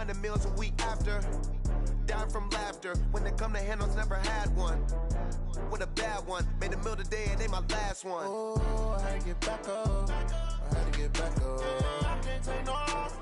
finding meals a week after. Die from laughter. When it come to handles, never had one. With a bad one. Made a meal today and ain't my last one. Oh, I had to get back up. I had to get back up. I can't take no loss.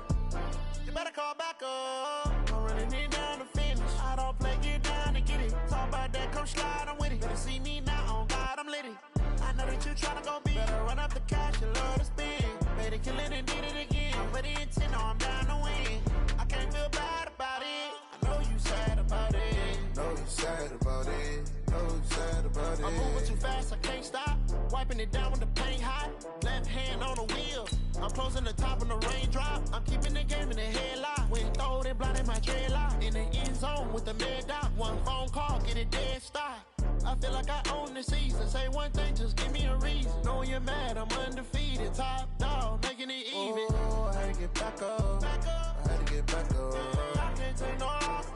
You better call back up. I'm running it down to finish. I don't play, get down to get it. Talk about that, come slide, I'm with it. Better see me now, on God, I'm litty. I know that you tryna go big. Better run up the cash, you love to spend. Better kill it and did it again. I'm with the intent, no, I'm down to win. I can't feel bad about it. I know you sad about it. Know you sad about it. Know you sad about it. I'm moving too fast, I can't stop. Wiping it down with the paint hot. Left hand on the wheel. I'm closing the top on the raindrop. I'm keeping the game in the headlock. When throwed and blinded my dreadlock. In the end zone with the mad dot. One phone call, get it dead stop. I feel like I own the season. Say one thing, just give me a reason. Knowing you're mad, I'm undefeated. Top dog, making it even. Oh, I had to get back up. I had to get back up. I can't take no loss.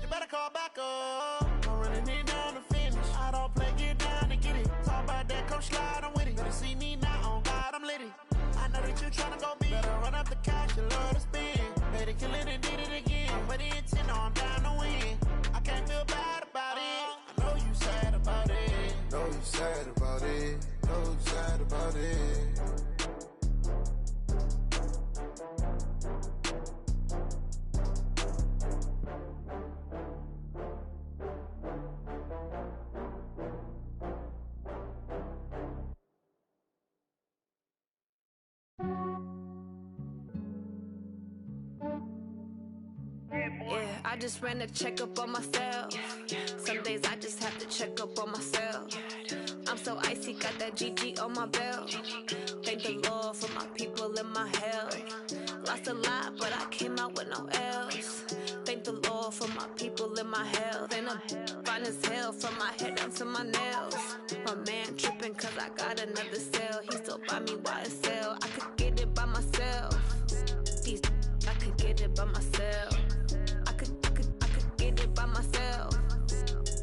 You better call back up. I'm running it down to finish. I don't play, get down to get it. Talk about that, come slide, I'm with it. Better see me now, on God, I'm litty. I know that you tryna go big. Better run up the cash, you love to spend. Better kill it and did it again. But the intent, no, I'm down to win. I can't feel bad about it. I know you sad about it. Know you sad about it. Know you sad about it. Yeah, I just ran a checkup on myself. Some days I just have to check up on myself. I'm so icy, got that GG on my belt. Thank the Lord for my people and my health. Lost a lot, but I came out with no L's. Thank the Lord for my people and my health. And I'm fine as hell from my head down to my nails. My man tripping cause I got another cell. He still buy me YSL. I could get it by myself. These I could get it by myself. I could get it by myself.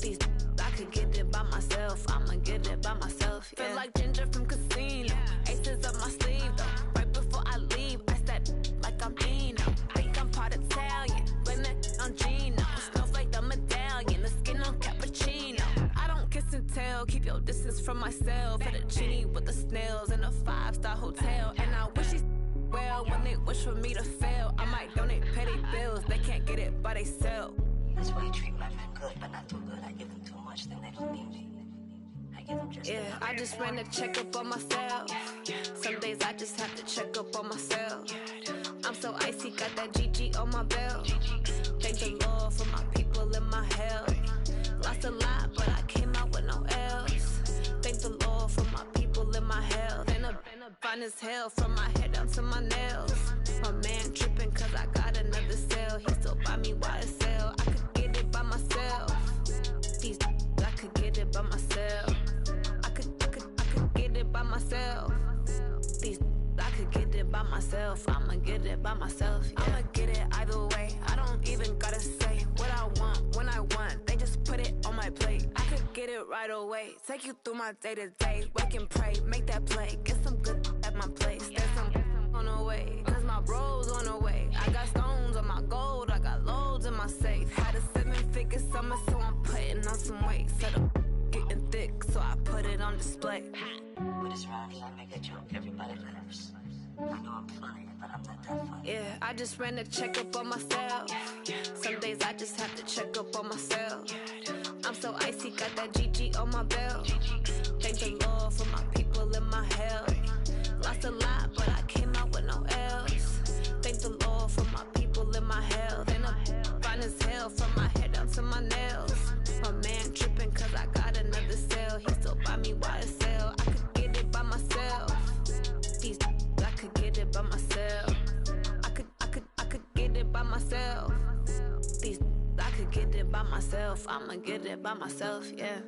These I could get it by myself. I'ma get it by myself. Yeah. Feel like Ginger from Casino. Aces up my sleeve though. Right before I leave, I step like I'm Dino. Think I'm part Italian, blame that on Gino. Smells like the medallion, the skin on cappuccino. I don't kiss and tell, keep your distance from myself. Fettuccine with the snails in a 5-star hotel. And I wish he's well when they wish for me to fail. I might donate petty bills, they can't get it by themselves. That's why you treat my friend good, but not too good. I give them too much, then they don't need me. I give them just yeah, I just ran a checkup on myself. Some days I just have to check up on myself. I'm so icy, got that GG on my belt. Thank the Lord for my people and my health. Lost a lot, but I came out with no L's. Thank the Lord for my people and my health. And I'm fine as hell from my head down to my nails. My man tripping cause I got another cell. He still buy me YSL. I could get it by myself. These I could get it by myself. I could get it by myself. These I could get it by myself. I'ma get it by myself. Yeah. I'ma get it either way. I don't even gotta say what I want when I want. They just put it on my plate. I could get it right away. Take you through my day to day. Wake and pray, make that play. Get some good at my place. There's some on the way. Cause my bro's on the way. I got stones on my gold. I got loads in my safe. Had a 7-figure summer, so I'm putting on some weight. Set up getting thick, so I put it on display. What is wrong is I make a joke everybody laughs. I know I'm funny, but I'm not that funny. Yeah, I just ran a checkup on myself. Some days I just have to check up on myself. I'm so icy, got that GG on my belt. Thank the Lord for my people and my health. Lost a lot, but I came out with no L's. Thank the Lord for my people and my health. And I'm fine as hell from my head down to my nails. My man tripping cause I got another cell. He still buy me YSL. I could get it by myself. These I could get it by myself. I could get it by myself. These I could get it by myself. I'ma get it by myself, yeah.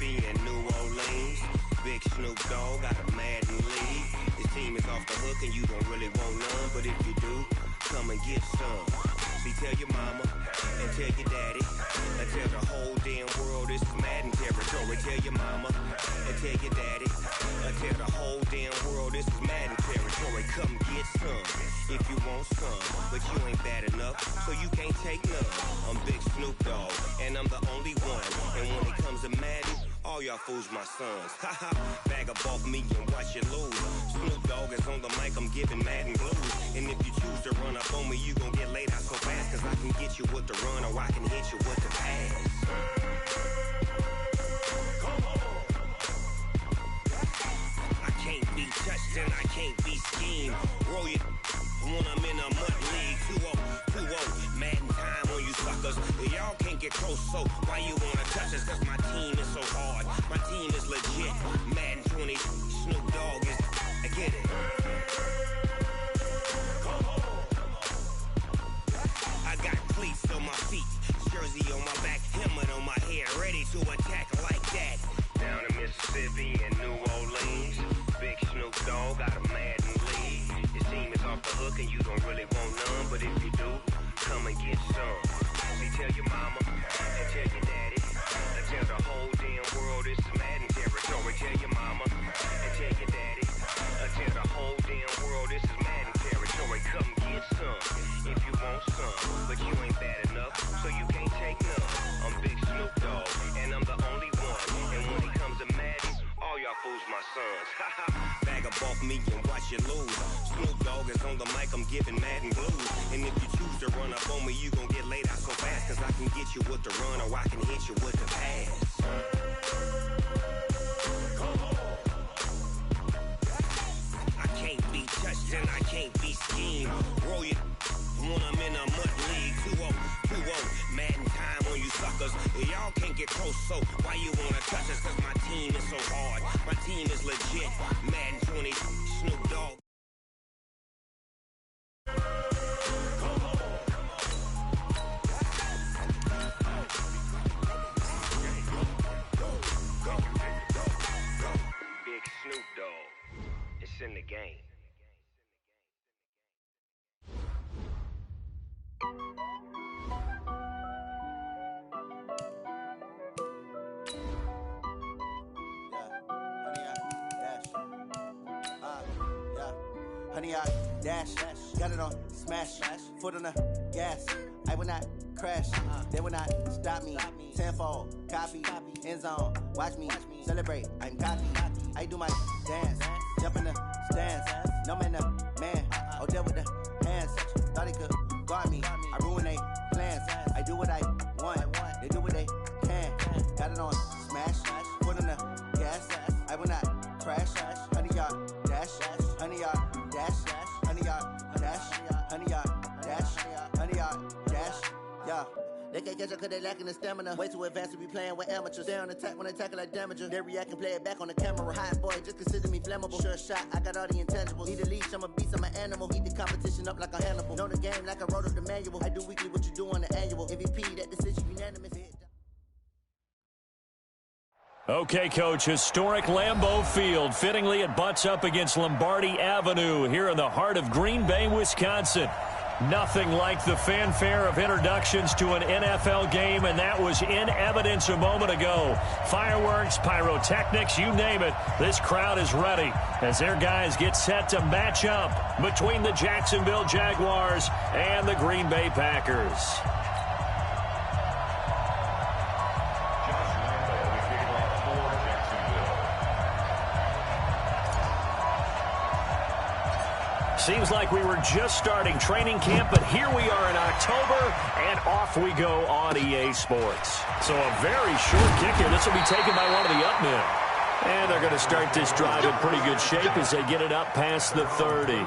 Mississippi and New Orleans. Big Snoop Dogg got a Madden league. His team is off the hook and you don't really want none, but if you do, come and get some. See, tell your mama and tell your daddy and tell the whole damn world this is Madden territory. Tell your mama and tell your daddy and tell the whole damn world this is Madden territory. Come get some if you want some, but you ain't bad enough, so you can't take none. I'm Big Snoop Dogg, and I'm the only one. And when it comes to Madden, all y'all fools my sons. Haha, bag up off me and watch you lose. Snoop Dogg is on the mic, I'm giving Madden blues. And if you choose to run up on me, you gon' get laid out so fast, cause I can get you with the run or I can hit you with the pass. I can't be touched and I can't be schemed. Roll you when I'm in a mud league. 2-0, 2-0, Madden time on you suckers. Y'all can't get close, so why you wanna touch us? Cause my team is so hard, my team is legit. Madden 20, Snoop Dogg is, I get it. I got cleats on my feet, jersey on my back, helmet on my head, ready to attack like that. Down in Mississippi and New Orleans, Big Snoop Dogg got a Madden league. Your team is off the hook and you don't really want none, but if you do, come and get some. See, tell your mama and tell your daddy and tell the whole damn world this is Madden territory. Tell your mama and tell your daddy and tell the whole damn world this is Madden territory. Come get some if you want some, but you ain't bad enough, so you can't take none. I'm Big Snoop Dogg, and I'm the only one. And when it comes to Madden, all y'all fools my sons. Bag up off me and watch you lose. Snoop Dogg is on the mic, I'm giving Madden blues. And if you choose to run up on me, you gon' get laid out so fast, cause I can get you with the run or I can hit you with the pass. I can't be touched and I can't be schemed. Roll you when I'm in a mud league. 2-0, 2-0, Madden time on you suckers. Y'all can't get close, so why you wanna touch us? Cause my team is so hard, my team is legit. Madden 20, Snoop Dogg. Big Snoop Dogg, it's in the game. Honey, I dash, got it on smash, foot on the gas. I will not crash, they will not stop me. Tenfold, copy, end zone, watch me celebrate. I'm cocky, I do my dance, jump in the stands. No man, the man, oh, there with the hands. Thought he could guard me, I ruin they plans. I do what I want, they do what they can. Got it on smash, foot on the gas. I will not crash, honey, y'all dash, honey, y'all dash, honey, y'all dash, honey, y'all dash, honey, y'all dash, yeah. They can't catch up cause they lacking the stamina. Way too advanced to be playing with amateurs. Stay on attack when they tackle like damager. They react and play it back on the camera. Hot boy, just consider me flammable. Sure shot, I got all the intangibles. Need a leash, I'm a beast, I'm an animal. Heat the competition up like a Hannibal. Know the game like I wrote up the manual. I do weekly what you do on the annual. MVP, that decision unanimous. Okay, Coach, historic Lambeau Field. Fittingly, it butts up against Lombardi Avenue here in the heart of Green Bay, Wisconsin. Nothing like the fanfare of introductions to an NFL game, and that was in evidence a moment ago. Fireworks, pyrotechnics, you name it. This crowd is ready as their guys get set to match up between the Jacksonville Jaguars and the Green Bay Packers. Seems like we were just starting training camp, but here we are in October, and off we go on EA Sports. So a very short kick here. This will be taken by one of the up men. And they're going to start this drive in pretty good shape as they get it up past the 30.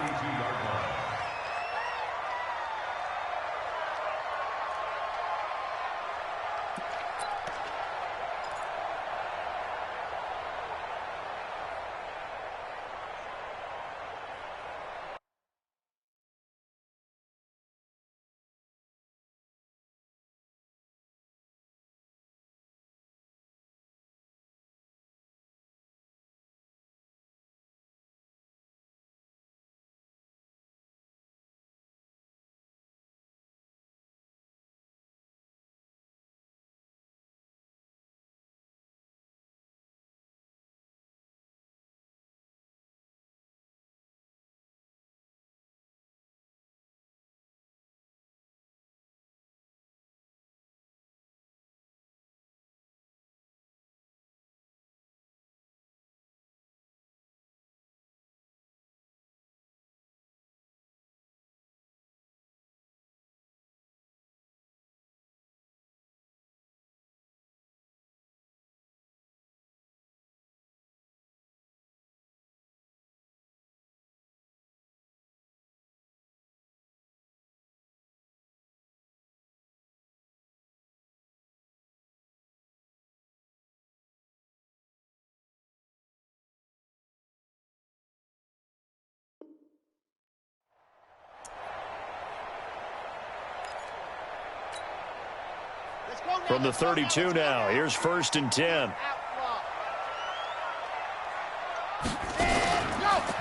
From the 32 now, here's 1st and 10.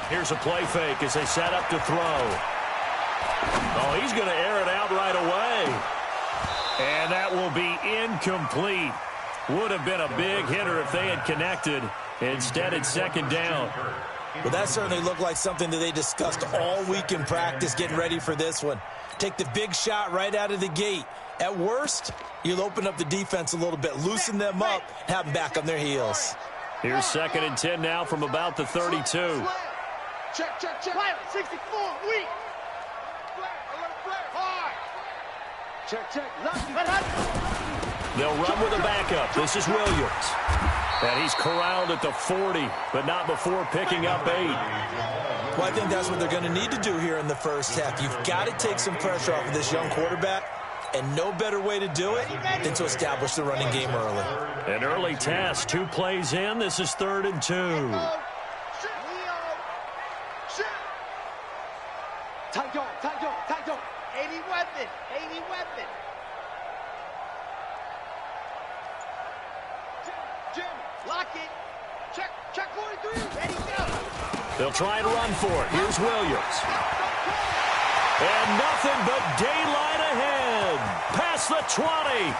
Here's a play fake as they set up to throw. Oh, he's going to air it out right away. And that will be incomplete. Would have been a big hitter if they had connected. Instead, it's 2nd down. Well, that certainly looked like something that they discussed all week in practice, getting ready for this one. Take the big shot right out of the gate. At worst, you'll open up the defense a little bit, loosen them up, have them back on their heels. Here's 2nd and 10 now from about the 32. Check. 64, weak. Hard. Check. They'll run with a backup. This is Williams. And he's corralled at the 40, but not before picking up 8. Well, I think that's what they're going to need to do here in the first half. You've got to take some pressure off of this young quarterback, and no better way to do it than to establish the running game early. An early task, 2 plays in. This is 3rd and 2. Tight 80 weapon. Jim, lock it. Check 43. Ready, go. They'll try and run for it. Here's Williams. And nothing but daylight ahead. Past the 20.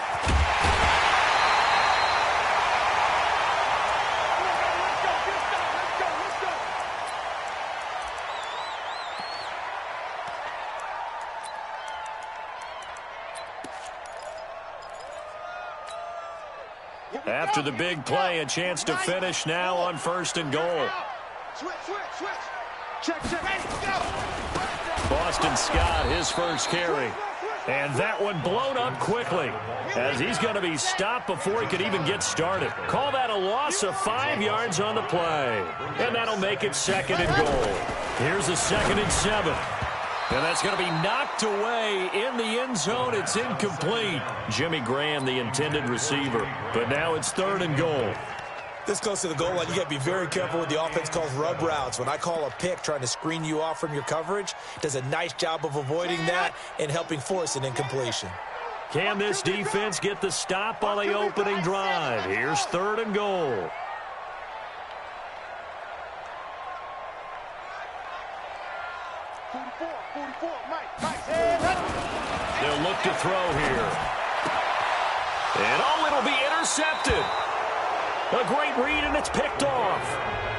After the big play, a chance to finish now on 1st and goal. Switch. Check. Ready, go. Boston Scott, his first carry. And that one blown up quickly as he's going to be stopped before he could even get started. Call that a loss of 5 yards on the play. And that'll make it 2nd and goal. Here's a 2nd and 7. And that's going to be knocked away in the end zone. It's incomplete. Jimmy Graham, the intended receiver. But now it's 3rd and goal. This close to the goal line, you got to be very careful with the offense calls rub routes. When I call a pick trying to screen you off from your coverage, does a nice job of avoiding that and helping force an incompletion. Can this defense get the stop on the opening drive? Here's 3rd and goal. They'll look to throw here. And it'll be intercepted. A great read, and it's picked off.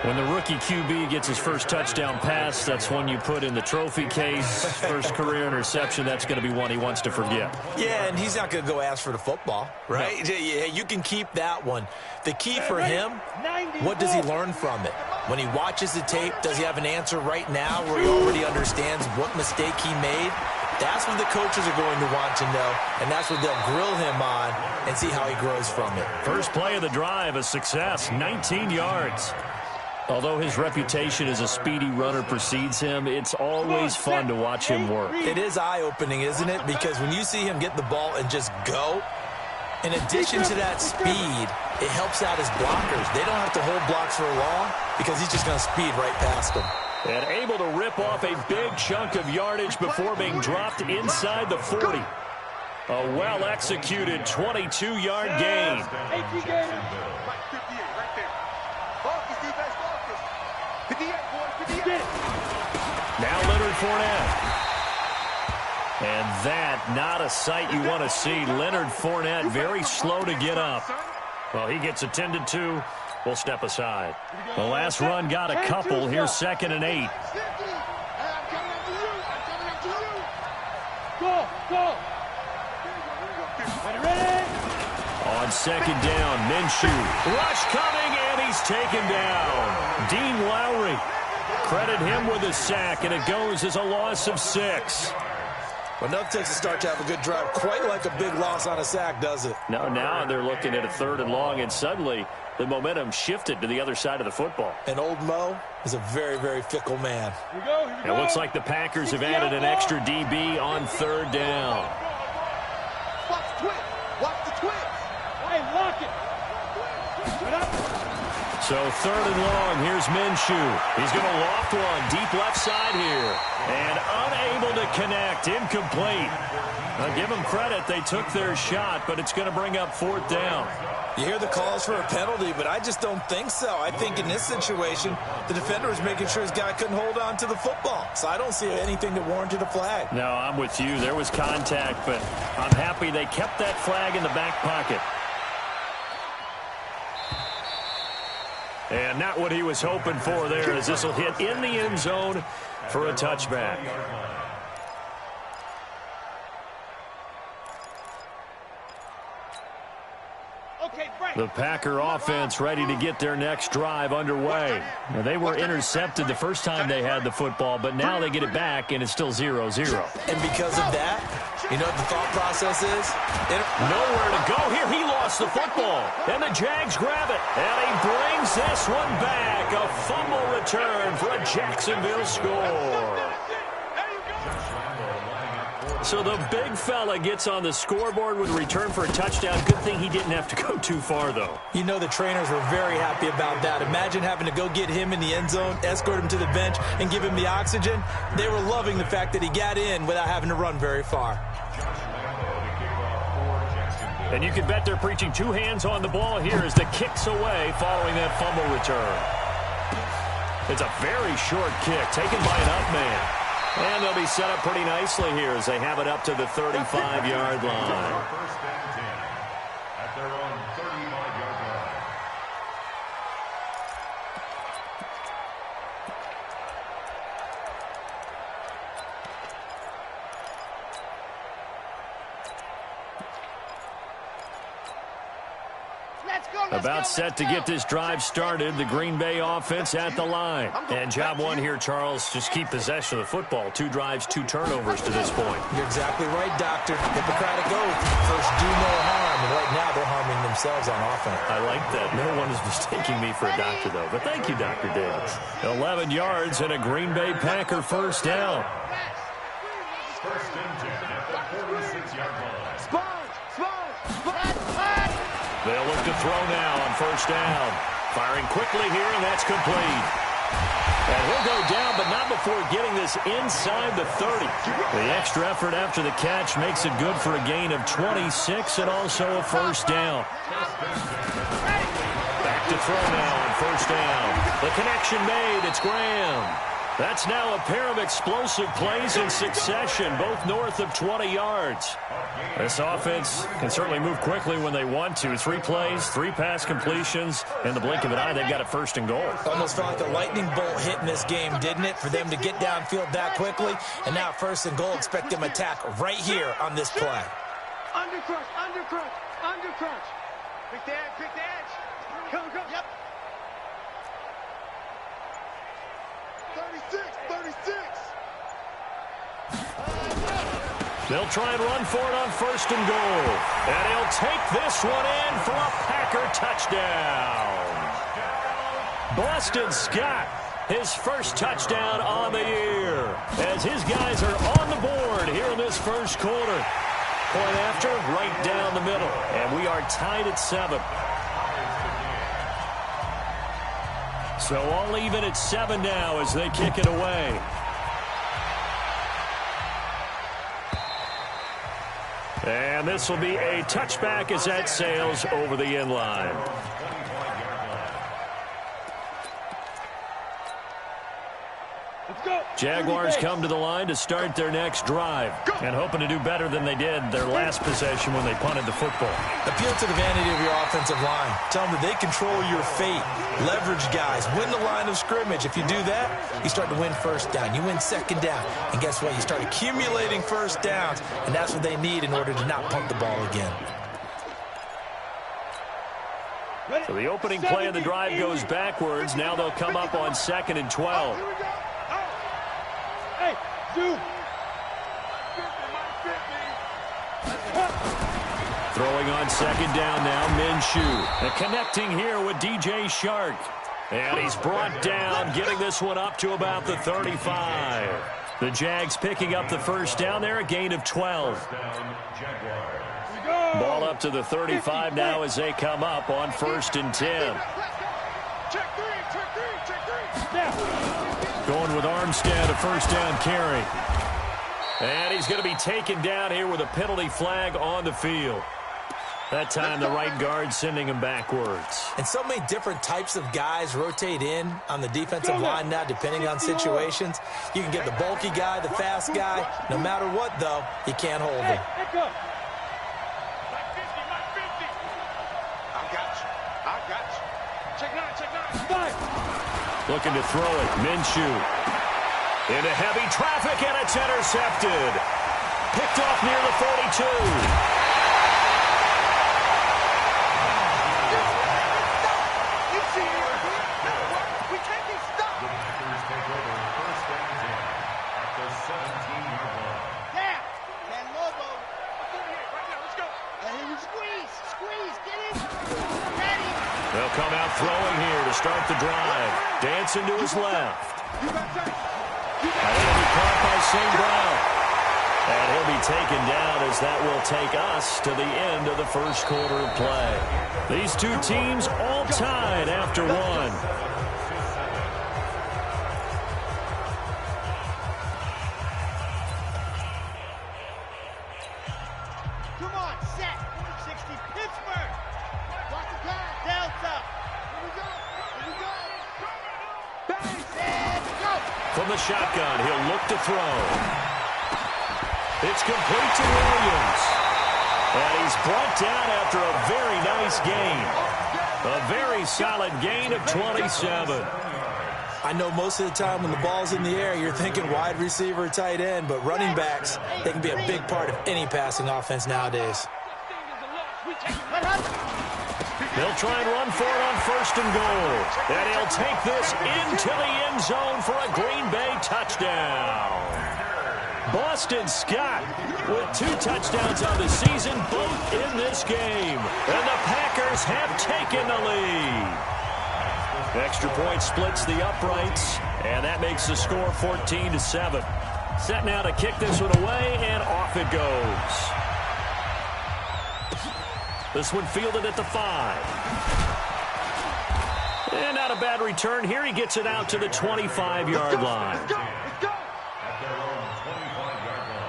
When the rookie QB gets his first touchdown pass, that's one you put in the trophy case. First career interception, that's going to be one he wants to forget. Yeah, and he's not going to go ask for the football, right? No. Yeah, you can keep that one. The key for him, what does he learn from it? When he watches the tape, does he have an answer right now where he already understands what mistake he made? That's what the coaches are going to want to know, and that's what they'll grill him on and see how he grows from it. First play of the drive, a success, 19 yards. Although his reputation as a speedy runner precedes him, it's always fun to watch him work. It is eye-opening, isn't it? Because when you see him get the ball and just go, in addition to that speed, it helps out his blockers. They don't have to hold blocks for long because he's just going to speed right past them. And able to rip off a big chunk of yardage before being dropped inside the 40. A well-executed 22-yard gain. Now Leonard Fournette. And that, not a sight you want to see. Leonard Fournette very slow to get up. Well, he gets attended to. We'll step aside. The last run got a couple. Here's 2nd and 8. Go. On 2nd down, Minshew. Rush coming, and he's taken down. Dean Lowry. Credit him with a sack, and it goes as a loss of 6. Well, enough takes a start to have a good drive. Quite like a big loss on a sack, does it? No, now they're looking at a 3rd and long, and suddenly the momentum shifted to the other side of the football. And old Mo is a very, very fickle man. Here we go. It looks like the Packers have added an extra DB on 3rd down. Watch the twist. Hey, lock it. So 3rd and long, here's Minshew. He's going to loft one deep left side here. And unable to connect, incomplete. I'll give them credit. They took their shot, but it's going to bring up 4th down. You hear the calls for a penalty, but I just don't think so. I think in this situation, the defender was making sure his guy couldn't hold on to the football. So I don't see anything that warranted a flag. No, I'm with you. There was contact, but I'm happy they kept that flag in the back pocket. And not what he was hoping for there, as this will hit in the end zone for a touchback. The Packer offense ready to get their next drive underway. Now, they were intercepted the first time they had the football, but now they get it back, and it's still 0-0. And because of that, you know what the thought process is? Nowhere to go here. He lost the football, and the Jags grab it. And he brings this one back. A fumble return for a Jacksonville score. So the big fella gets on the scoreboard with a return for a touchdown. Good thing he didn't have to go too far, though. You know the trainers were very happy about that. Imagine having to go get him in the end zone, escort him to the bench, and give him the oxygen. They were loving the fact that he got in without having to run very far. And you can bet they're preaching 2 hands on the ball here as the kick's away following that fumble return. It's a very short kick taken by an up man. And they'll be set up pretty nicely here as they have it up to the 35-yard line. First and 10 at their own 35-yard line. About set to get this drive started. The Green Bay offense at the line. And job one here, Charles, just keep possession of the football. 2 drives, 2 turnovers to this point. You're exactly right, Doctor. Hippocratic oath. First, do no harm. And right now, they're harming themselves on offense. I like that. No one is mistaking me for a doctor, though. But thank you, Dr. Davis. 11 yards and a Green Bay Packer first down. First and 10 at the 46-yard line. They'll look to throw now on first down. Firing quickly here, and that's complete. And he'll go down, but not before getting this inside the 30. The extra effort after the catch makes it good for a gain of 26 and also a first down. Back to throw now on first down. The connection made. It's Graham. That's now a pair of explosive plays in succession, both north of 20 yards. This offense can certainly move quickly when they want to. 3 plays, 3 pass completions. In the blink of an eye, they've got a first and goal. Almost felt like the lightning bolt hit in this game, didn't it? For them to get downfield that quickly. And now first and goal, expect them to attack right here on this play. Under crunch. Pick the edge. Come. Yep. 36. They'll try and run for it on first and goal. And he'll take this one in for a Packer touchdown. Boston Scott, his first touchdown on the year, as his guys are on the board here in this first quarter. Point after, right down the middle. And we are tied at 7. So all even at 7 now as they kick it away. And this will be a touchback as that sails over the end line. Jaguars come to the line to start their next drive and hoping to do better than they did their last possession when they punted the football. Appeal to the vanity of your offensive line. Tell them that they control your fate. Leverage guys. Win the line of scrimmage. If you do that, you start to win first down. You win second down. And guess what? You start accumulating first downs. And that's what they need in order to not punt the ball again. So the opening play of the drive goes backwards. Now they'll come up on 2nd and 12. Hey, dude. Throwing on 2nd down now, Minshew. And connecting here with DJ Shark. And he's brought down, getting this one up to about the 35. The Jags picking up the first down there, a gain of 12. Ball up to the 35 now as they come up on 1st and 10. Check three. Going with Armstead, a first down carry. And he's going to be taken down here with a penalty flag on the field. That time the right guard sending him backwards. And so many different types of guys rotate in on the defensive line now depending on situations. You can get the bulky guy, the fast guy. No matter what, though, you can't hold him. Looking to throw it. Minshew. Into heavy traffic, and it's intercepted. Picked off near the 42. They'll come out throwing here to start the drive. Dancing to his left. And he'll be caught by St. Brown. And he'll be taken down as that will take us to the end of the first quarter of play. These two teams all tied after one. Come on, set. 60 Pittsburgh. Block the pass. Delta. Here we go. Here we go. Base and go. From the shotgun, he'll look to throw. It's complete to Williams. And he's brought down after a very nice gain. A very solid gain of 27. I know most of the time when the ball's in the air, you're thinking wide receiver, tight end, but running backs, they can be a big part of any passing offense nowadays. They'll try and run for it on first and goal. And he'll take this into the end zone for a Green Bay touchdown. Boston Scott with 2 touchdowns on the season, both in this game. And the Packers have taken the lead. Extra point splits the uprights, and that makes the score 14-7. Set now to kick this one away, and off it goes. This one fielded at the 5. And not a bad return here. He gets it out to the 25-yard line. Let's go. At their own 25-yard line.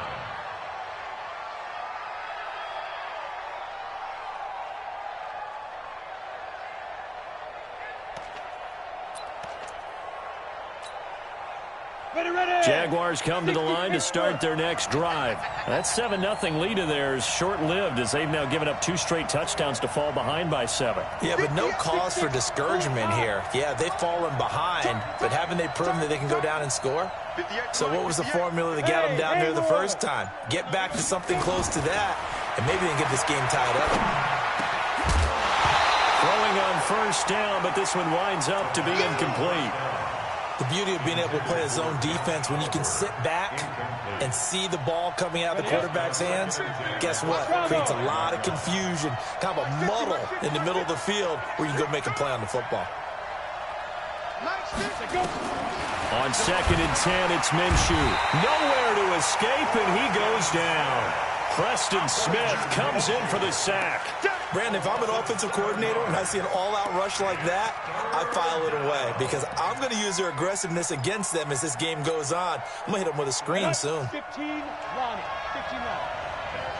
Jaguars come to the line to start their next drive. That 7-0 lead of theirs short-lived as they've now given up 2 straight touchdowns to fall behind by 7. Yeah, but no cause for discouragement here. Yeah, they've fallen behind, but haven't they proven that they can go down and score? So what was the formula that got them down there the first time? Get back to something close to that, and maybe they can get this game tied up. Throwing on first down, but this one winds up to be incomplete. The beauty of being able to play a zone defense when you can sit back and see the ball coming out of the quarterback's hands, guess what? Creates a lot of confusion, kind of a muddle in the middle of the field where you can go make a play on the football. On 2nd and 10, it's Minshew. Nowhere to escape, and he goes down. Preston Smith comes in for the sack. Brandon, if I'm an offensive coordinator and I see an all-out rush like that, I file it away because I'm going to use their aggressiveness against them as this game goes on. I'm going to hit them with a screen soon. 15, Lonnie. 15 Lonnie.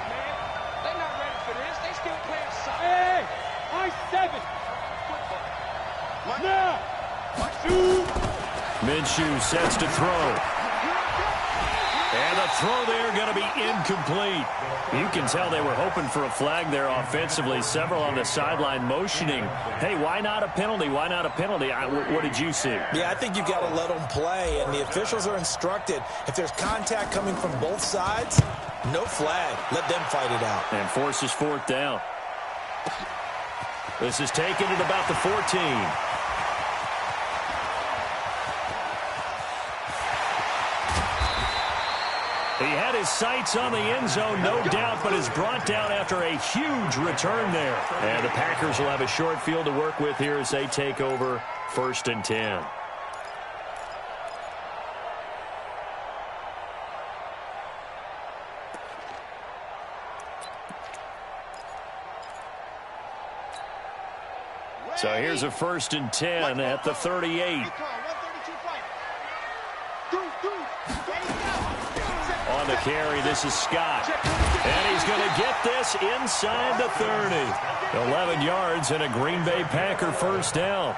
Man, they're not ready for this. They still playing soccer. Hey, I-7. Now. Minshew sets to throw. And the throw there going to be incomplete. You can tell they were hoping for a flag there offensively. Several on the sideline motioning. Hey, why not a penalty? Why not a penalty? What did you see? Yeah, I think you've got to let them play, and the officials are instructed. If there's contact coming from both sides, no flag. Let them fight it out. And forces 4th down. This is taken at about the 14. He had his sights on the end zone, no doubt, but is brought down after a huge return there. And the Packers will have a short field to work with here as they take over 1st and 10. So here's a 1st and 10 at the 38. on the carry. This is Scott. And he's going to get this inside the 30. 11 yards and a Green Bay Packer first down.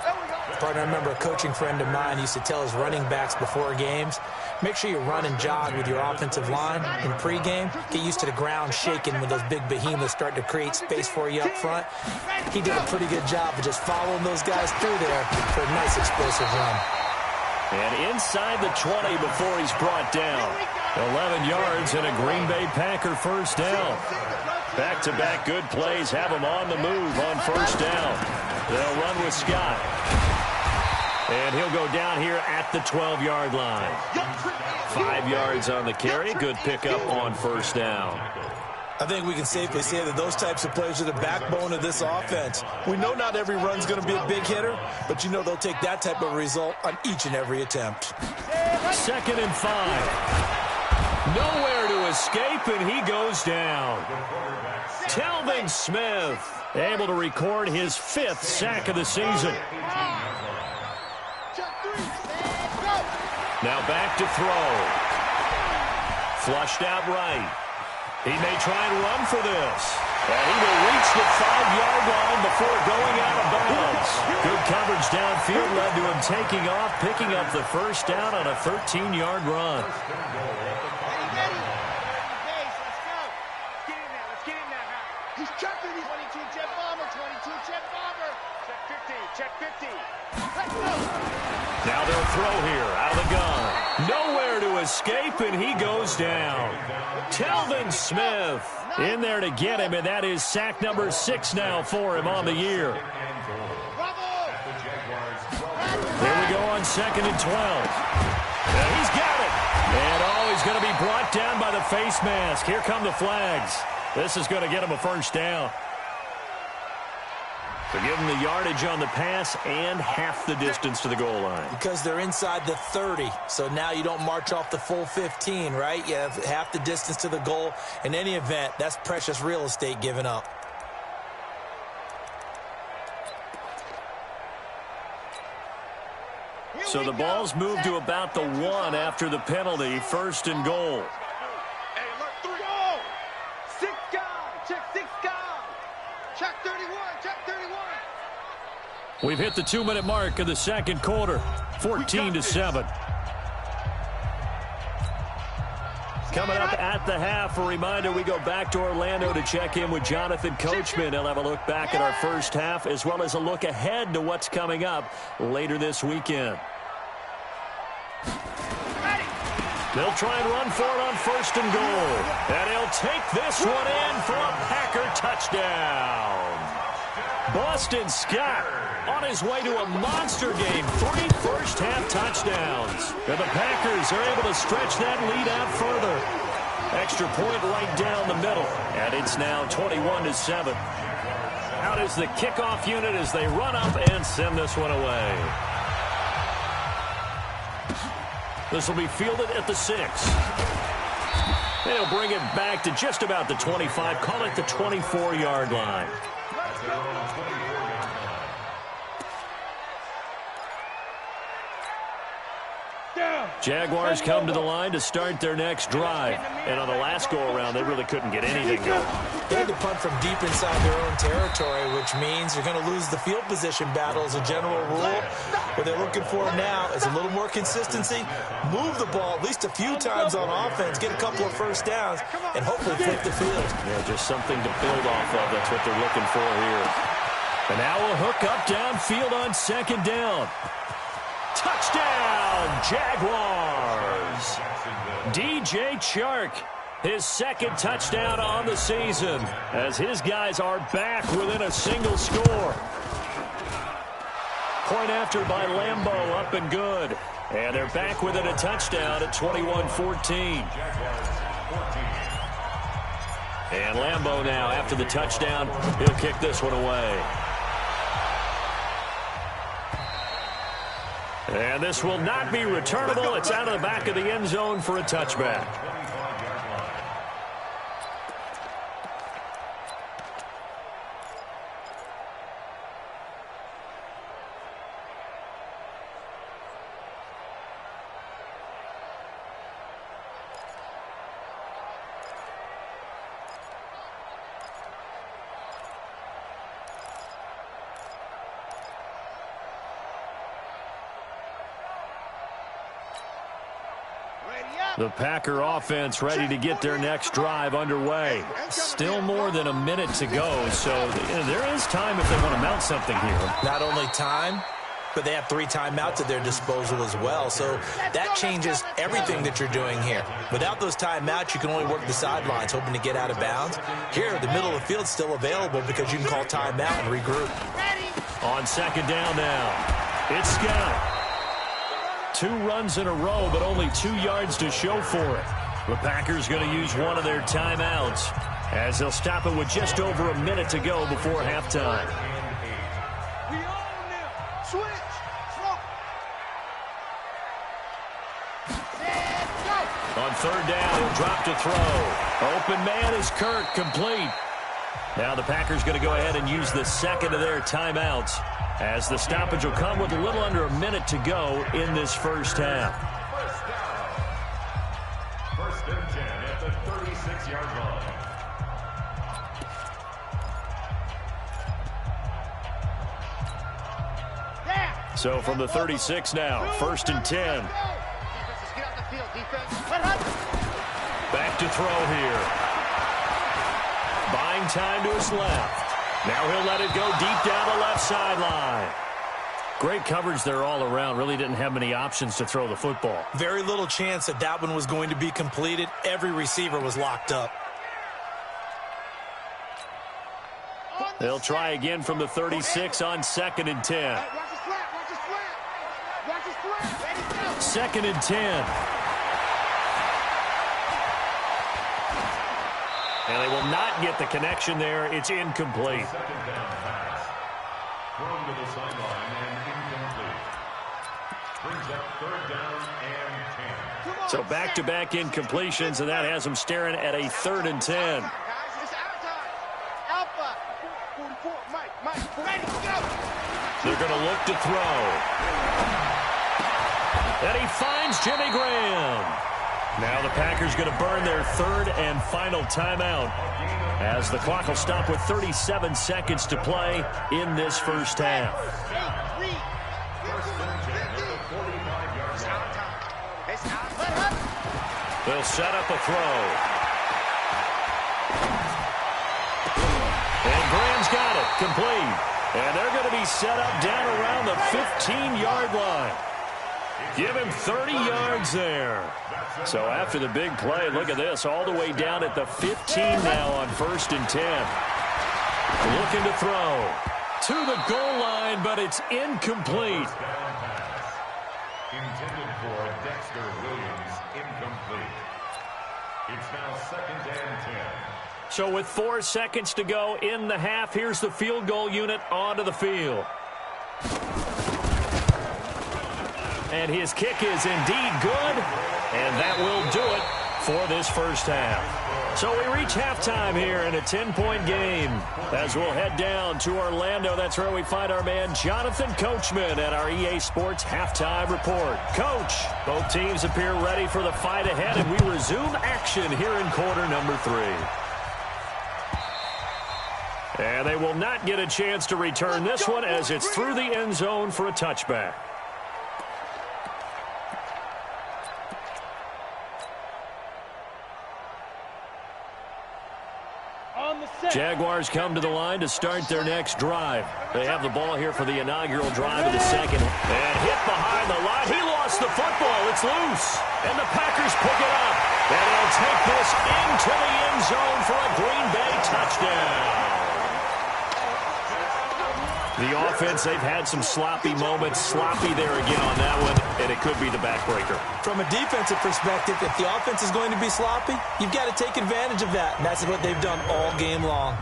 Partner, I remember a coaching friend of mine used to tell his running backs before games, make sure you run and jog with your offensive line in pregame. Get used to the ground shaking when those big behemoths start to create space for you up front. He did a pretty good job of just following those guys through there for a nice explosive run. And inside the 20 before he's brought down. 11 yards and a Green Bay Packer first down. Back-to-back good plays have him on the move on first down. They'll run with Scott. And he'll go down here at the 12-yard line. 5 yards on the carry. Good pickup on first down. I think we can safely say that those types of plays are the backbone of this offense. We know not every run's going to be a big hitter, but you know they'll take that type of result on each and every attempt. 2nd and 5. Nowhere to escape, and he goes down. Telvin Smith able to record his 5th sack of the season. Now back to throw. Flushed out right. He may try and run for this. And he will reach the 5-yard line before going out of bounds. Good coverage downfield led to him taking off, picking up the first down on a 13-yard run. He's checking. He's 22 jet bomber, 22 jet bomber. Check 50, check 50. Let's go. Now they'll throw here out of the gun. Nowhere to escape, and he goes down. Telvin Smith in there to get him, and that is sack number 6 now for him on the year. Here we go on 2nd and 12. And he's got it. And he's going to be brought down by the face mask. Here come the flags. This is going to get him a first down. To give him the yardage on the pass and half the distance to the goal line. Because they're inside the 30, so now you don't march off the full 15, right? You have half the distance to the goal. In any event, that's precious real estate given up. So the ball's moved to about the 1 after the penalty. 1st and goal. Hey, look, 3. Go! 6 guys. Check 6 guys. Check 31. Check 31. We've hit the 2-minute mark of the 2nd quarter. 14-7. Coming up at the half, a reminder, we go back to Orlando to check in with Jonathan Coachman. He'll have a look back at our first half as well as a look ahead to what's coming up later this weekend. They'll try and run for it on 1st and goal. And he'll take this one in for a Packer touchdown. Boston Scott on his way to a monster game. 3 first-half touchdowns. And the Packers are able to stretch that lead out further. Extra point right down the middle. And it's now 21-7. Out is the kickoff unit as they run up and send this one away. This will be fielded at the 6. They'll bring it back to just about the 25. Call it the 24-yard line. Jaguars come to the line to start their next drive. And on the last go-around, they really couldn't get anything going. They had to punt from deep inside their own territory, which means you're going to lose the field position battle as a general rule. What they're looking for now is a little more consistency, move the ball at least a few times on offense, get a couple of first downs, and hopefully flip the field. Yeah, just something to build off of. That's what they're looking for here. And now we'll hook up downfield on 2nd down. Touchdown, Jaguars! DJ Chark, his 2nd touchdown on the season, as his guys are back within a single score. Point after by Lambeau, up and good. And they're back within a touchdown at 21-14. And Lambeau now, after the touchdown, he'll kick this one away. And this will not be returnable. It's out of the back of the end zone for a touchback. The Packer offense ready to get their next drive underway. Still more than a minute to go, so there is time if they want to mount something here. Not only time, but they have 3 timeouts at their disposal as well. So that changes everything that you're doing here. Without those timeouts, you can only work the sidelines, hoping to get out of bounds. Here, the middle of the field's still available because you can call timeout and regroup. On second down now, it's Scott. 2 runs in a row, but only 2 yards to show for it. The Packers going to use one of their timeouts as they'll stop it with just over a minute to go before halftime. On third down, he'll drop to throw. Open man is Kirk, complete. Now the Packers going to go ahead and use the second of their timeouts as the stoppage will come with a little under a minute to go in this first half. First and 10 at the 36-yard line. So from the 36 now, first and 10. Back to throw here. Buying time to his left. Now he'll let it go deep down the left sideline. Great coverage there all around. Really didn't have many options to throw the football. Very little chance that that one was going to be completed. Every receiver was locked up. They'll try again from the 36 on second and 10. Second and 10. And they will not get the connection there. It's incomplete. Second down pass. Thrown to the sideline and incomplete. Brings up third down and 10. So back-to-back incompletions, and that has them staring at a third and 10. They're going to look to throw. And he finds Jimmy Graham. Now the Packers going to burn their third and final timeout as the clock will stop with 37 seconds to play in this first half. They'll set up a throw. And Graham's got it, complete. And they're going to be set up down around the 15-yard line. Give him 30 yards there. So after the big play, look at this, all the way down at the 15 now on first and 10. Looking to throw to the goal line, but it's incomplete. Intended for Dexter Williams, incomplete. It's now second and 10. So with 4 seconds to go in the half, here's the field goal unit onto the field. And his kick is indeed good, and that will do it for this first half. So we reach halftime here in a 10-point game. As we'll head down to Orlando, that's where we find our man Jonathan Coachman at our EA Sports Halftime Report. Coach, both teams appear ready for the fight ahead, and we resume action here in quarter number 3. And they will not get a chance to return this one as it's through the end zone for a touchback. Jaguars come to the line to start their next drive. They have the ball here for the inaugural drive of the second. And hit behind the line. He lost the football. It's loose. And the Packers pick it up. And they'll take this into the end zone for a Green Bay touchdown. The offense, they've had some sloppy moments. Sloppy there again on that one, and it could be the backbreaker. From a defensive perspective, if the offense is going to be sloppy, you've got to take advantage of that, and that's what they've done all game long.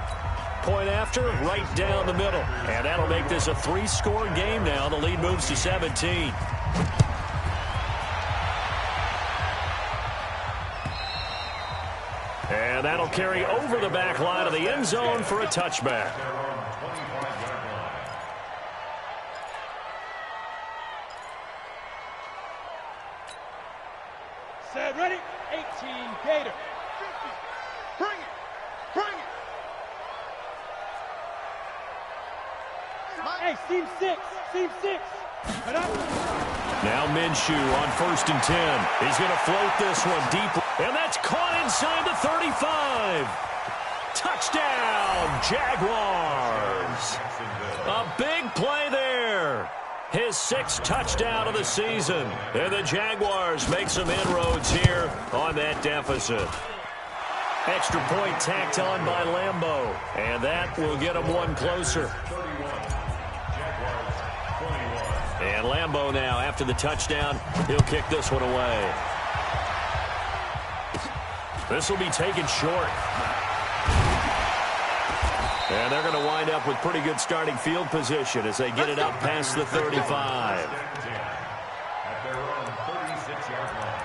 Point after, right down the middle. And that'll make this a 3-score game now. The lead moves to 17. And that'll carry over the back line of the end zone for a touchback. Set, ready, 18, Gator. 50, bring it, bring it. Hey, seam 6. Seam 6. Now Minshew on 1st and 10. He's going to float this one deep. And that's caught inside the 35. Touchdown, Jaguars. A big play there. His 6th touchdown of the season. And the Jaguars make some inroads here on that deficit. Extra point tacked on by Lambeau. And that will get him one closer. And Lambeau now, after the touchdown, he'll kick this one away. This will be taken short. And they're going to wind up with pretty good starting field position as they get it up past the 35. At their own 36-yard line.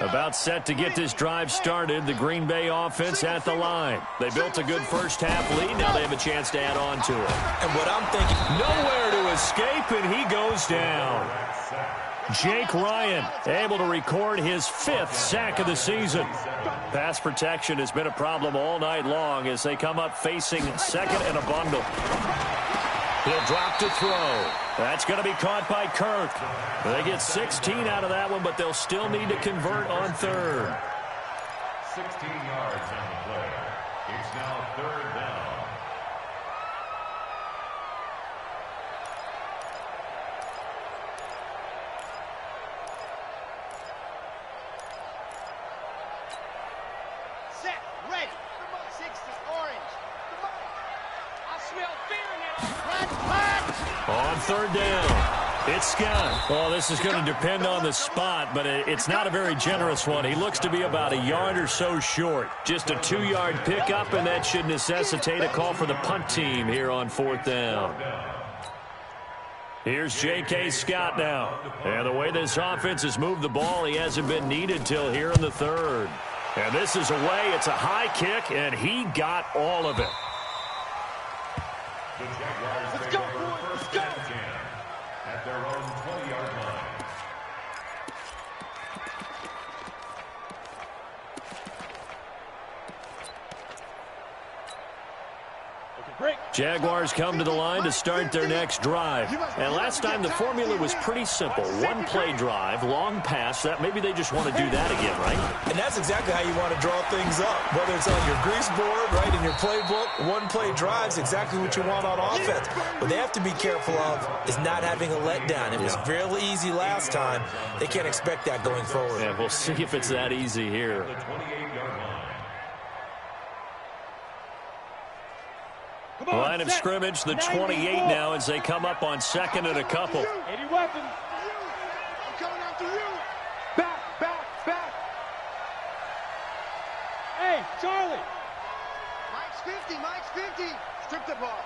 About set to get this drive started, the Green Bay offense at the line. They built a good first-half lead. Now they have a chance to add on to it. And what I'm thinking, nowhere to escape, and he goes down. Jake Ryan able to record his 5th sack of the season. Pass protection has been a problem all night long as they come up facing 2nd and a bundle. He'll drop to throw. That's going to be caught by Kirk. They get 16 out of that one, but they'll still need to convert on 3rd. 16 yards on the play. It's now 3rd down. Set, ready. 60 orange. I smell fear in that. On 3rd down, it's Scott. Oh, this is going to depend on the spot, but it's not a very generous one. He looks to be about a yard or so short. Just a 2-yard pickup, and that should necessitate a call for the punt team here on 4th down. Here's J.K. Scott now. And the way this offense has moved the ball, he hasn't been needed till here in the 3rd. And this is away. It's a high kick, and he got all of it. The Jaguars Let's go, boys. Let's go. At their own 20-yard line. Jaguars come to the line to start their next drive. And last time the formula was pretty simple. 1-play drive, long pass. That maybe they just want to do that again, right? and that's exactly how you want to draw things up. Whether it's on your grease board, right, in your playbook, 1-play drives, exactly what you want on offense. What they have to be careful of is not having a letdown. It was fairly easy last time. They can't expect that going forward. Yeah, we'll see if it's that easy here. The 28-yard line. Line of scrimmage, the 28 now as they come up on 2nd and a couple. 80 weapons. I'm coming after you. Back. Hey, Charlie. Mike's 50. Strip the ball.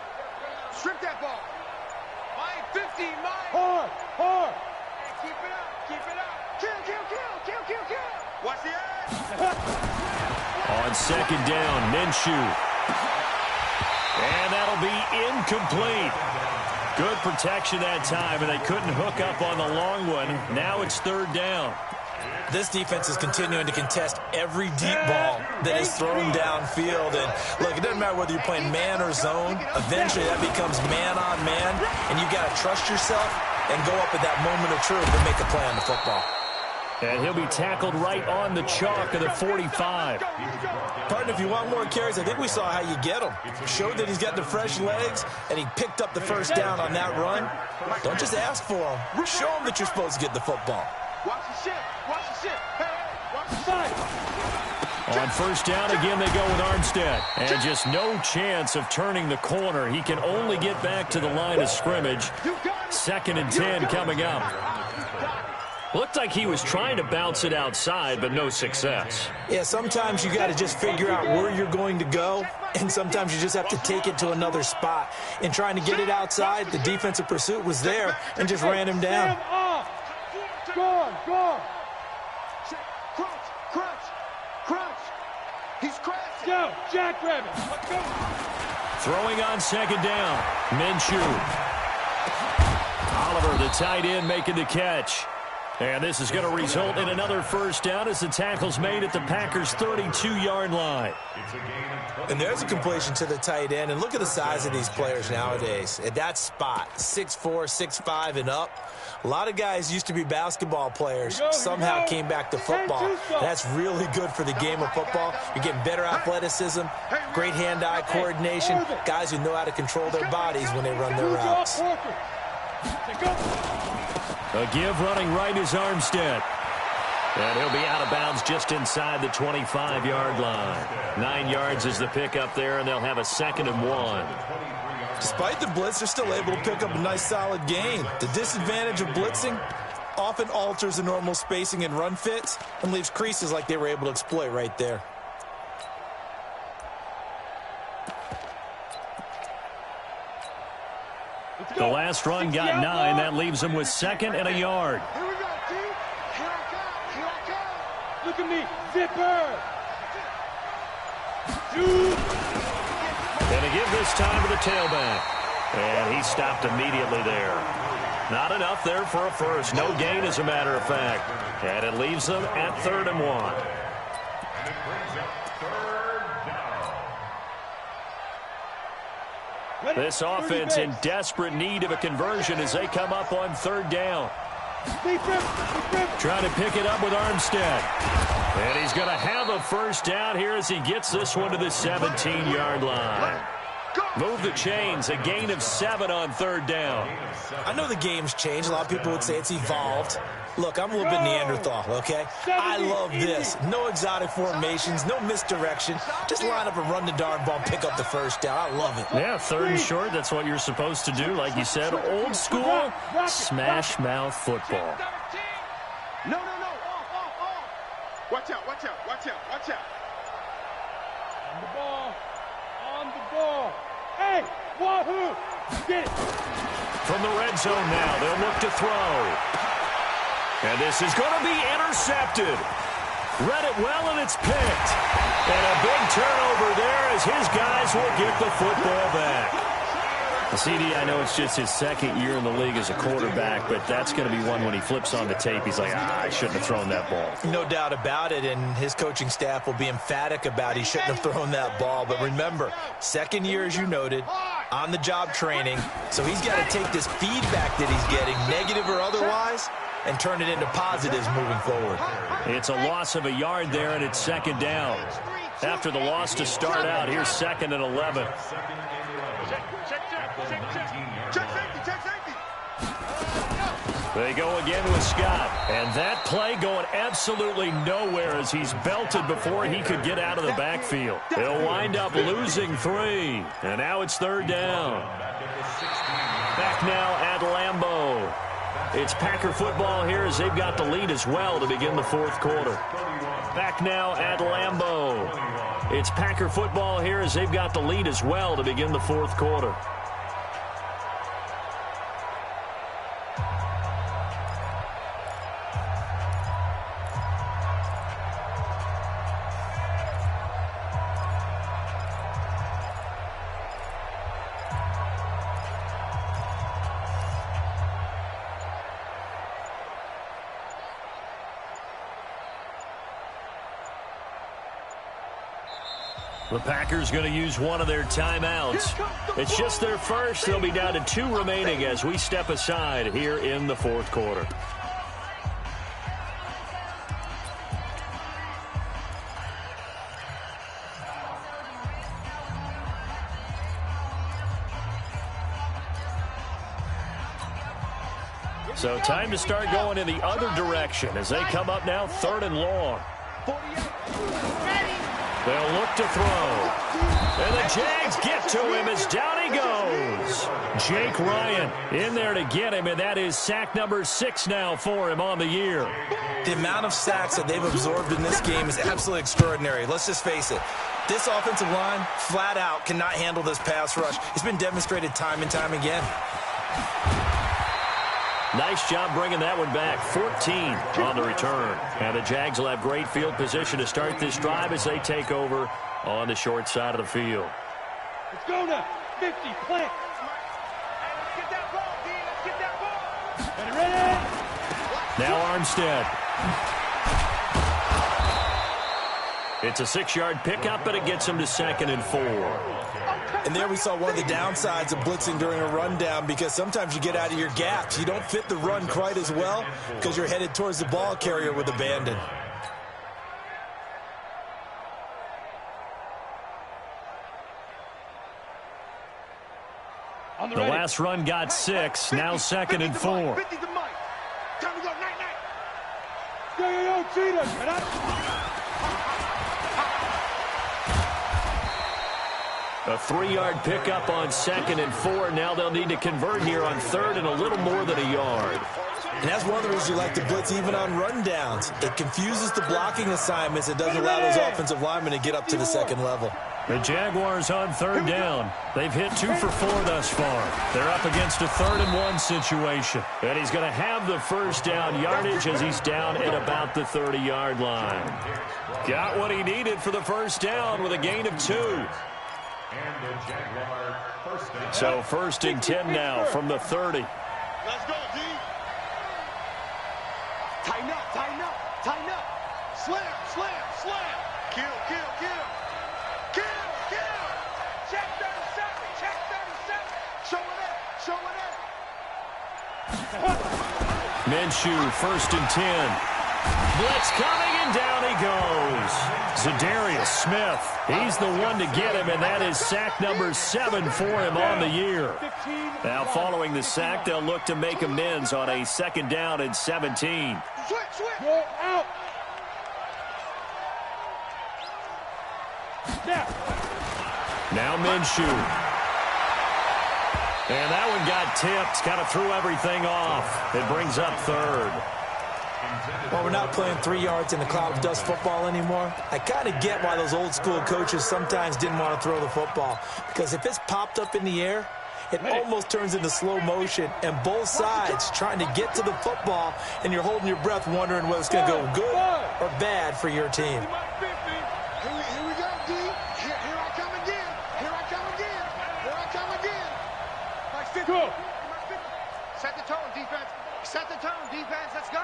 Strip that ball. Mike 50, Mike. Hard. Hey, keep it up. Kill. Watch the edge. On 2nd down, Minshew. And that'll be incomplete. Good protection that time, and they couldn't hook up on the long one. Now it's 3rd down. This defense is continuing to contest every deep ball that is thrown downfield. And, look, it doesn't matter whether you're playing man or zone. Eventually that becomes man on man, and you got to trust yourself and go up at that moment of truth and make a play on the football. And he'll be tackled right on the chalk of the 45. Partner, if you want more carries, I think we saw how you get him. Showed that he's got the fresh legs, and he picked up the first down on that run. Don't just ask for him. Show him that you're supposed to get the football. Watch the shit. Hey, watch the side. On 1st down, again, they go with Armstead. And just no chance of turning the corner. He can only get back to the line of scrimmage. 2nd and 10 coming up. Looked like he was trying to bounce it outside, but no success. Yeah, sometimes you got to just figure out where you're going to go, and sometimes you just have to take it to another spot. In trying to get it outside, the defensive pursuit was there and just ran him down. Go. Crunch. He's crashing. Go, jackrabbit. Let's go. Throwing on 2nd down, Minshew. Oliver, the tight end, making the catch. And this is going to result in another first down as the tackle's made at the Packers' 32-yard line. And there's a completion to the tight end. And look at the size of these players nowadays. At that spot, 6'4", 6'5", and up. A lot of guys used to be basketball players, somehow came back to football. That's really good for the game of football. You're getting better athleticism, great hand-eye coordination, guys who know how to control their bodies when they run their routes. A give running right is Armstead. And he'll be out of bounds just inside the 25-yard line. 9 yards is the pickup there, and they'll have a 2nd and 1. Despite the blitz, they're still able to pick up a nice solid gain. The disadvantage of blitzing often alters the normal spacing and run fits and leaves creases like they were able to exploit right there. The last run got 9. That leaves him with 2nd and a yard. Here we go, T. Here I come. Here I come. Look at me. Zipper. And to give this time to the tailback. And he stopped immediately there. Not enough there for a first. No gain, as a matter of fact. And it leaves them at 3rd and 1. And it brings up 3rd down. This offense in desperate need of a conversion as they come up on 3rd down. Trying to pick it up with Armstead. And he's going to have a first down here as he gets this one to the 17-yard line. Move the chains, a gain of 7 on 3rd down. I know the game's changed. A lot of people would say it's evolved. Look, I'm a little bit Neanderthal, okay? I love this. No exotic formations, no misdirection. Just line up and run the darn ball, pick up the first down. I love it. Yeah, 3rd and short, that's what you're supposed to do. Like you said, old school, smash mouth football. No. Watch out, watch out, watch out, watch out. On the ball. On the ball. Hey, wahoo! Get it. From the red zone now, they'll look to throw. And this is going to be intercepted. Read it well, and it's picked. And a big turnover there as his guys will get the football back. CD, I know it's just his 2nd year in the league as a quarterback, but that's going to be one when he flips on the tape. He's like, I shouldn't have thrown that ball. No doubt about it, and his coaching staff will be emphatic about he shouldn't have thrown that ball. But remember, 2nd year, as you noted, on-the-job training, so he's got to take this feedback that he's getting, negative or otherwise, and turn it into positives moving forward. It's a loss of a yard there, and it's 2nd down. After the loss to start out, here's 2nd and 11. They go again with Scott. And that play going absolutely nowhere as he's belted before he could get out of the backfield. They'll wind up losing 3. And now it's 3rd down. Back now at Lambeau. It's Packer football here as they've got the lead as well to begin the 4th quarter. Back now at Lambeau. It's Packer football here as they've got the lead as well to begin the 4th quarter. The Packers going to use one of their timeouts. It's just their first. They'll be down to 2 remaining as we step aside here in the 4th quarter. So time to start going in the other direction as they come up now 3rd and long. They'll look to throw. And the Jags get to him as down he goes. Jake Ryan in there to get him, and that is sack number 6 now for him on the year. The amount of sacks that they've absorbed in this game is absolutely extraordinary. Let's just face it. This offensive line, flat out, cannot handle this pass rush. It's been demonstrated time and time again. Nice job bringing that one back. 14 on the return. And the Jags will have great field position to start this drive as they take over on the short side of the field. Let's go now. 50, plant. Let's get that ball, D. Let's get that ball. Ready? Now Armstead. It's a 6-yard pickup, but it gets him to 2nd and 4. And there we saw one of the downsides of blitzing during a rundown, because sometimes you get out of your gaps. You don't fit the run quite as well because you're headed towards the ball carrier with abandon. The last run got 6, now 2nd and 4. A 3-yard pickup on 2nd and 4. Now they'll need to convert here on 3rd and a little more than a yard. And that's one of the reasons you like to blitz even on rundowns. It confuses the blocking assignments. It doesn't allow those offensive linemen to get up to the 2nd level. The Jaguars on 3rd down. They've hit 2 for 4 thus far. They're up against a 3rd and 1 situation. And he's going to have the first down yardage as he's down at about the 30-yard line. Got what he needed for the first down with a gain of 2. So 1st and 10 now from the 30. Let's go, D. Tighten up, tighten up, tighten up. Slam, slam, slam. Kill, kill, kill. Kill, kill. Check 37, check 37. Show it up, show it up. Minshew, 1st and 10. Blitz coming, and down he goes. Zadarius Smith, he's the one to get him, and that is sack number 7 for him on the year. Now following the sack, they'll look to make amends on a 2nd down and 17. Switch, switch. Go out. Now Minshew. And that one got tipped, kind of threw everything off. It brings up 3rd. Well, we're not playing 3 yards in the cloud of dust football anymore. I kind of get why those old school coaches sometimes didn't want to throw the football, because if it's popped up in the air, it almost turns into slow motion, and both sides trying to get to the football, and you're holding your breath wondering whether it's going to go good or bad for your team. Here we go, D. Here I come again. Here I come again. Here I come again. Mike 50. Go. Set the tone, defense. Set the tone, defense. Let's go.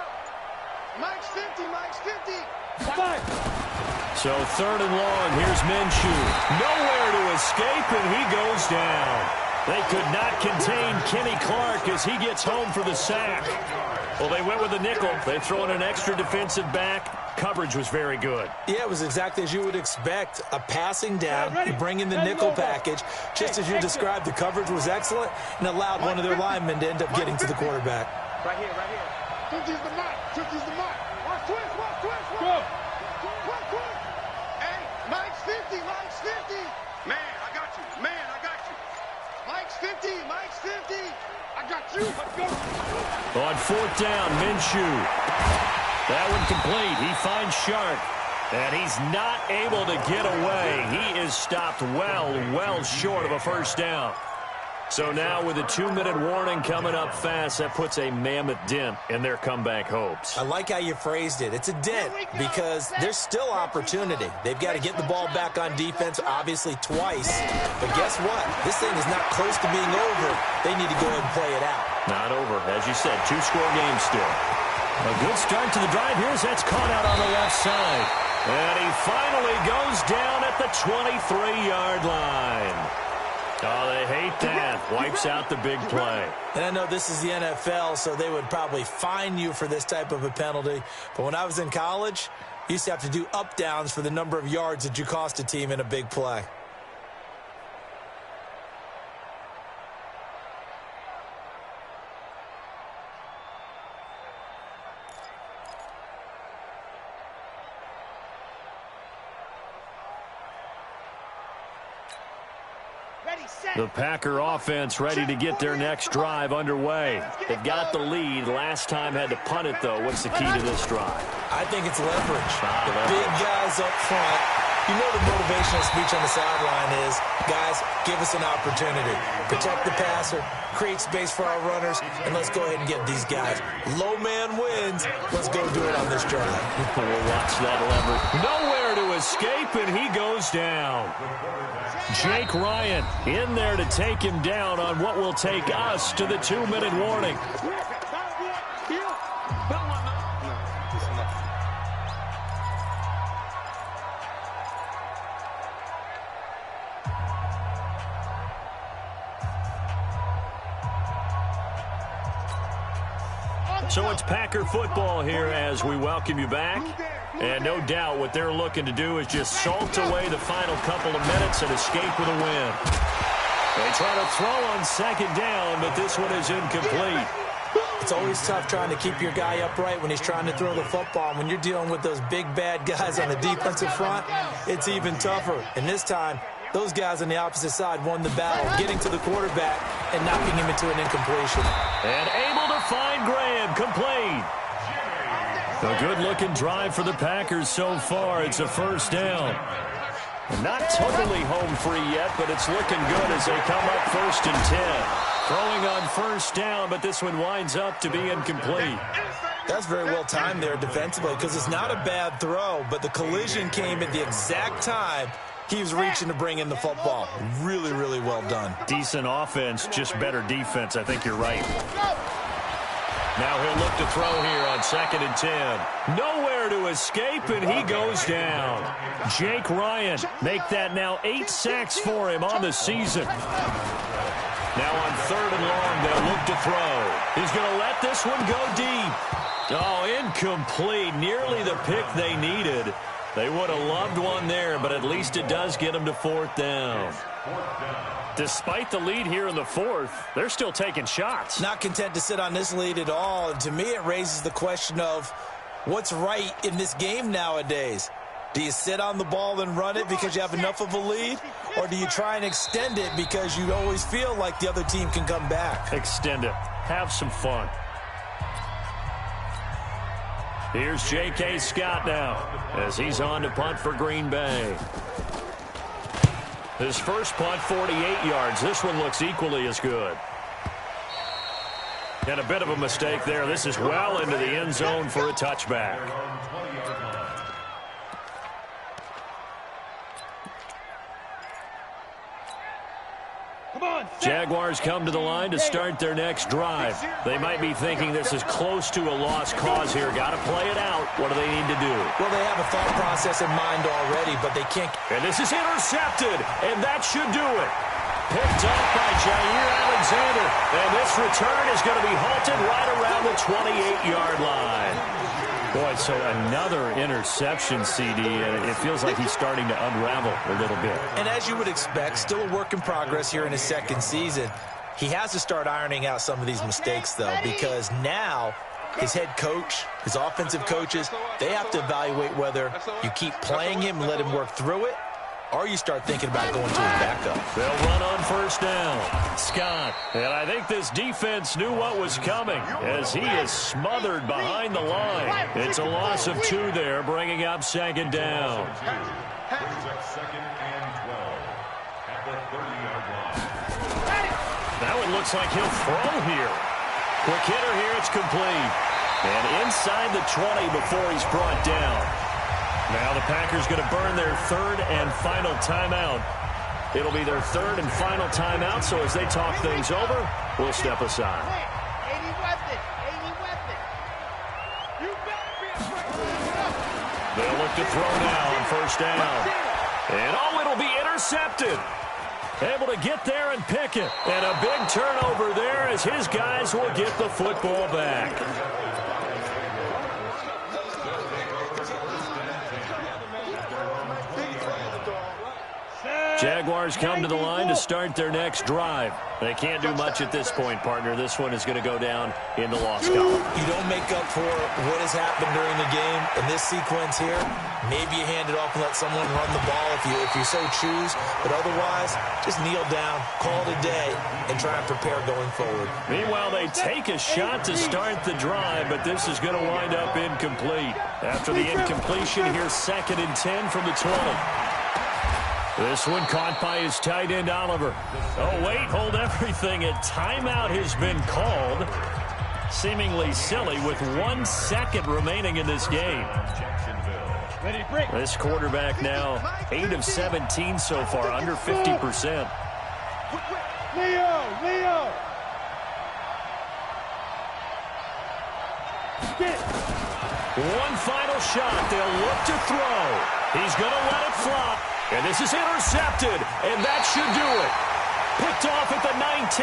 Mike's 50. Mike's 50. So 3rd and long. Here's Minshew. Nowhere to escape, and he goes down. They could not contain Kenny Clark as he gets home for the sack. Well, they went with a nickel. They throw in an extra defensive back. Coverage was very good. Yeah, it was exactly as you would expect. A passing down, you bring in the nickel package. Just as you described, the coverage was excellent and allowed one of their linemen to end up getting to the quarterback. Right here, right here. 50's the mark. 50's the mark. Watch twist, watch twist. Go. Quick, quick. Hey, Mike's 50. Mike's 50. Man, I got you. Man, I got you. Mike's 50. Mike's 50. I got you. Let's go. On 4th down, Minshew. That one complete. He finds Sharp. And he's not able to get away. He is stopped well short of a first down. So now with a 2-minute warning coming up fast, that puts a mammoth dent in their comeback hopes. I like how you phrased it. It's a dent because there's still opportunity. They've got to get the ball back on defense, obviously twice. But guess what? This thing is not close to being over. They need to go ahead and play it out. Not over. As you said, 2-score game still. A good start to the drive here as that's caught out on the left side. And he finally goes down at the 23-yard line. Oh, they hate that. Wipes out the big play. And I know this is the NFL, so they would probably fine you for this type of a penalty. But when I was in college, you used to have to do up-downs for the number of yards that you cost a team in a big play. The Packer offense ready to get their next drive underway. They've got the lead. Last time had to punt it, though. What's the key to this drive? I think it's leverage. The big guys up front. You know the motivational speech on the sideline is, guys, give us an opportunity. Protect the passer, create space for our runners, and let's go ahead and get these guys. Low man wins. Let's go do it on this drive. We'll watch that lever. Nowhere to escape, and he goes down. Jake Ryan in there to take him down on what will take us to the 2-minute warning. So it's Packer football here as we welcome you back. And no doubt what they're looking to do is just salt away the final couple of minutes and escape with a win. They try to throw on second down, but this one is incomplete. It's always tough trying to keep your guy upright when he's trying to throw the football. When you're dealing with those big, bad guys on the defensive front, it's even tougher. And this time, those guys on the opposite side won the battle, getting to the quarterback and knocking him into an incompletion. And able to find Graham, complete. A good-looking drive for the Packers so far. It's a first down. Not totally home free yet, but it's looking good as they come up 1st and 10. Throwing on first down, but this one winds up to be incomplete. That's very well timed there defensively because it's not a bad throw, but the collision came at the exact time he was reaching to bring in the football. Really, really well done. Decent offense, just better defense. I think you're right. Now he'll look to throw here on 2nd and 10. Nowhere to escape, and he goes down. Jake Ryan, make that now 8 sacks for him on the season. Now on 3rd and long, they'll look to throw. He's going to let this one go deep. Oh, incomplete. Nearly the pick they needed. They would have loved one there, but at least it does get them to 4th down. Despite the lead here in the 4th, they're still taking shots. Not content to sit on this lead at all. And to me, it raises the question of what's right in this game nowadays. Do you sit on the ball and run it because you have enough of a lead? Or do you try and extend it because you always feel like the other team can come back? Extend it. Have some fun. Here's J.K. Scott now as he's on to punt for Green Bay. His first punt, 48 yards. This one looks equally as good. And a bit of a mistake there. This is well into the end zone for a touchback. Jaguars come to the line to start their next drive. They might be thinking this is close to a lost cause here. Got to play it out. What do they need to do? Well, they have a thought process in mind already, but they can't. And this is intercepted, and that should do it. Picked up by Jair Alexander. And this return is going to be halted right around the 28-yard line. Boy, so another interception, CD, and it feels like he's starting to unravel a little bit. And as you would expect, still a work in progress here in his 2nd season. He has to start ironing out some of these mistakes, though, because now his head coach, his offensive coaches, they have to evaluate whether you keep playing him and let him work through it, or you start thinking about going to his backup. They'll run on first down. Scott. And I think this defense knew what was coming as he is smothered behind the line. It's a loss of 2 there, bringing up 2nd down. Brings up 2nd and 12 at the 30-yard line. Now it looks like he'll throw here. Quick hitter here, it's complete. And inside the 20 before he's brought down. Now the Packers going to burn their 3rd and final timeout. It'll be their 3rd and final timeout, so as they talk things over, we'll step aside. They'll look to throw now on first down. And it'll be intercepted. Able to get there and pick it. And a big turnover there as his guys will get the football back. Jaguars come to the line to start their next drive. They can't do much at this point, partner. This one is going to go down in the loss column. You don't make up for what has happened during the game. In this sequence here, maybe you hand it off and let someone run the ball if you so choose. But otherwise, just kneel down, call it a day, and try and prepare going forward. Meanwhile, they take a shot to start the drive, but this is going to wind up incomplete. After the incompletion, here's 2nd and 10 from the 20. This one caught by his tight end, Oliver. Oh, wait, hold everything. A timeout has been called. Seemingly silly with 1 second remaining in this game. This quarterback now 8 of 17 so far, under 50%. Leo! One final shot. They'll look to throw. He's going to let it flop. And this is intercepted, and that should do it. Picked off at the 19.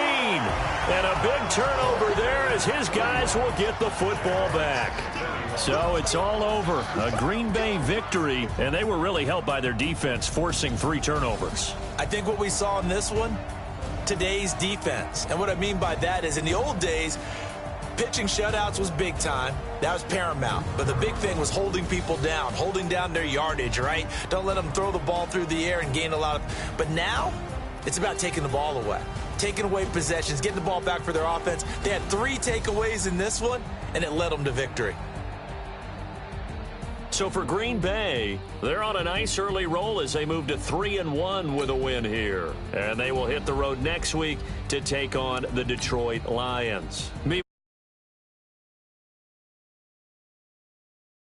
And a big turnover there as his guys will get the football back. So it's all over. A Green Bay victory, and they were really helped by their defense, forcing 3 turnovers. I think what we saw in this one, today's defense. And what I mean by that is in the old days, pitching shutouts was big time. That was paramount. But the big thing was holding people down, holding down their yardage, right? Don't let them throw the ball through the air and gain a lot of... But now, it's about taking the ball away. Taking away possessions, getting the ball back for their offense. They had 3 takeaways in this one, and it led them to victory. So for Green Bay, they're on a nice early roll as they move to 3-1 with a win here. And they will hit the road next week to take on the Detroit Lions.